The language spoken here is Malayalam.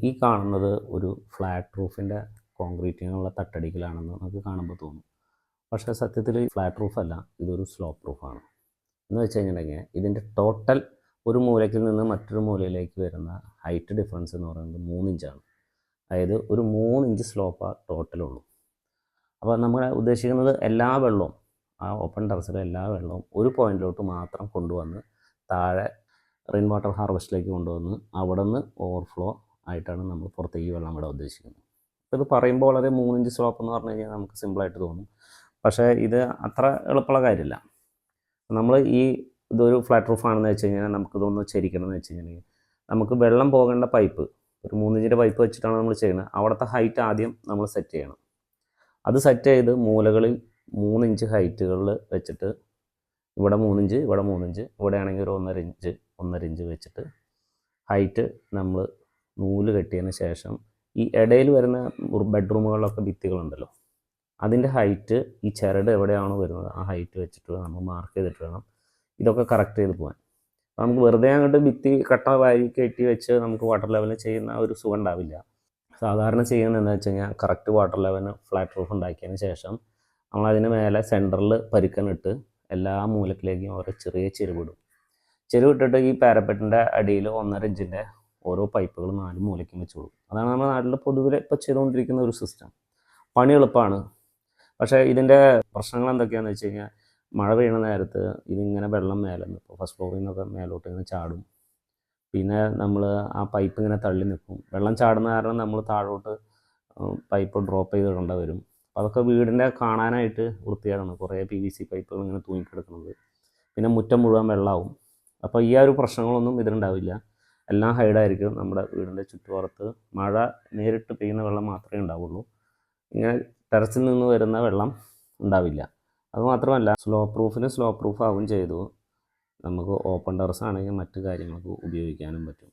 ഈ കാണുന്നത് ഒരു ഫ്ലാറ്റ് റൂഫിൻ്റെ കോൺക്രീറ്റിനുള്ള തട്ടടിക്കലാണെന്ന് നമുക്ക് കാണുമ്പോൾ തോന്നും. പക്ഷേ സത്യത്തിൽ ഫ്ലാറ്റ് റൂഫല്ല, ഇതൊരു സ്ലോപ്പ് റൂഫാണ്. എന്ന് വെച്ച് കഴിഞ്ഞിട്ടുണ്ടെങ്കിൽ ഇതിൻ്റെ ടോട്ടൽ ഒരു മൂലയ്ക്കിൽ നിന്ന് മറ്റൊരു മൂലയിലേക്ക് വരുന്ന ഹൈറ്റ് ഡിഫറൻസ് എന്ന് പറയുന്നത് 3 ഇഞ്ചാണ്. അതായത് ഒരു 3 ഇഞ്ച് സ്ലോപ്പാണ് ടോട്ടലുള്ളൂ. അപ്പോൾ നമ്മൾ ഉദ്ദേശിക്കുന്നത് എല്ലാ വെള്ളവും, ആ ഓപ്പൺ ടെറസിലെ എല്ലാ വെള്ളവും ഒരു പോയിന്റിലോട്ട് മാത്രം കൊണ്ടുവന്ന് താഴെ റെയിൻ വാട്ടർ ഹാർവെസ്റ്റിലേക്ക് കൊണ്ടുവന്ന് അവിടെ നിന്ന് ഓവർഫ്ലോ ആയിട്ടാണ് നമ്മൾ പുറത്തേക്ക് വെള്ളം ഇവിടെ ഉദ്ദേശിക്കുന്നത്. അപ്പോൾ ഇത് പറയുമ്പോൾ വളരെ 3 ഇഞ്ച് സ്ലോപ്പ് എന്ന് പറഞ്ഞു കഴിഞ്ഞാൽ നമുക്ക് സിമ്പിളായിട്ട് തോന്നും. പക്ഷേ ഇത് അത്ര എളുപ്പമുള്ള കാര്യമില്ല. നമ്മൾ ഇതൊരു ഫ്ലാറ്റ് റൂഫാണെന്ന് വെച്ച് കഴിഞ്ഞാൽ നമുക്കിതൊന്ന് ചരിക്കണം എന്ന് വെച്ച് കഴിഞ്ഞാൽ നമുക്ക് വെള്ളം പോകേണ്ട പൈപ്പ് ഒരു 3 ഇഞ്ചിൻ്റെ പൈപ്പ് വെച്ചിട്ടാണ് നമ്മൾ ചെയ്യുന്നത്. അവിടുത്തെ ഹൈറ്റ് ആദ്യം നമ്മൾ സെറ്റ് ചെയ്യണം. അത് സെറ്റ് ചെയ്ത് മൂലകളിൽ 3 ഇഞ്ച് ഹൈറ്റുകളിൽ വെച്ചിട്ട് ഇവിടെ 3 ഇഞ്ച്, ഇവിടെ 3 ഇഞ്ച്, ഇവിടെയാണെങ്കിൽ ഒരു 1.5 ഇഞ്ച് വെച്ചിട്ട് ഹൈറ്റ് നമ്മൾ നൂല് കെട്ടിയതിന് ശേഷം ഈ ഇടയിൽ വരുന്ന ബെഡ്റൂമുകളിലൊക്കെ ഭിത്തികളുണ്ടല്ലോ, അതിൻ്റെ ഹൈറ്റ് ഈ ചരട് എവിടെയാണോ വരുന്നത് ആ ഹൈറ്റ് വെച്ചിട്ട് നമ്മൾ മാർക്ക് ചെയ്തിട്ട് വേണം ഇതൊക്കെ കറക്റ്റ് ചെയ്ത് പോകാൻ. അപ്പോൾ നമുക്ക് വെറുതെ അങ്ങോട്ട് ഭിത്തി കട്ട വാരി കെട്ടി വെച്ച് നമുക്ക് വാട്ടർ ലെവലിൽ ചെയ്യുന്ന ഒരു സുഖം ഉണ്ടാവില്ല. സാധാരണ ചെയ്യുന്നത് എന്താ വെച്ച് കഴിഞ്ഞാൽ കറക്റ്റ് വാട്ടർ ലെവലിന് ഫ്ലാറ്റ് റൂഫ് ഉണ്ടാക്കിയതിന് ശേഷം നമ്മളതിന് മേലെ സെൻറ്ററിൽ പരിക്കനിട്ട് എല്ലാ മൂലക്കിലേക്കും ഓരോ ചെറിയ ചെരുവിട്ടിട്ട് ഈ പാരപ്പറ്റിൻ്റെ അടിയിൽ 1.5 ഇഞ്ചിൻ്റെ ഓരോ പൈപ്പുകൾ 4 മൂലയ്ക്കും വെച്ച് കൊടുക്കും. അതാണ് നമ്മുടെ നാട്ടിൽ പൊതുവെ ഇപ്പോൾ ചെയ്തുകൊണ്ടിരിക്കുന്ന ഒരു സിസ്റ്റം. പണി എളുപ്പമാണ്. പക്ഷേ ഇതിൻ്റെ പ്രശ്നങ്ങൾ എന്തൊക്കെയാണെന്ന് വെച്ച് കഴിഞ്ഞാൽ മഴ പെയ്യുന്ന നേരത്ത് ഇതിങ്ങനെ വെള്ളം മേലെ നിന്ന് ഇപ്പോൾ ഫസ്റ്റ് ഫ്ലോറിൽ നിന്നൊക്കെ മേലോട്ട് ഇങ്ങനെ ചാടും. പിന്നെ നമ്മൾ ആ പൈപ്പ് ഇങ്ങനെ തള്ളി നിൽക്കും. വെള്ളം ചാടുന്ന കാരണം നമ്മൾ താഴോട്ട് പൈപ്പ് ഡ്രോപ്പ് ചെയ്തിടേണ്ട വരും. അപ്പോൾ അതൊക്കെ വീടിൻ്റെ കാണാനായിട്ട് വൃത്തികേടാണ്, കുറേ PVC പൈപ്പുകൾ ഇങ്ങനെ തൂങ്ങിക്കിടക്കുന്നത്. പിന്നെ മുറ്റം മുഴുവൻ വെള്ളമാവും. അപ്പോൾ ഈ ഒരു പ്രശ്നങ്ങളൊന്നും ഇതിലുണ്ടാവില്ല. എല്ലാം ഹൈഡായിരിക്കും. നമ്മുടെ വീടിൻ്റെ ചുറ്റുപുറത്ത് മഴ നേരിട്ട് പെയ്യുന്ന വെള്ളം മാത്രമേ ഉണ്ടാവുള്ളൂ. ഇങ്ങനെ ടെറസിൽ നിന്ന് വരുന്ന വെള്ളം ഉണ്ടാവില്ല. അതുമാത്രമല്ല സ്ലോപ്പ് പ്രൂഫ് ആവും ചെയ്തു. നമുക്ക് ഓപ്പൺ ടെറസ് ആണെങ്കിൽ മറ്റു കാര്യങ്ങൾക്ക് ഉപയോഗിക്കാനും പറ്റും.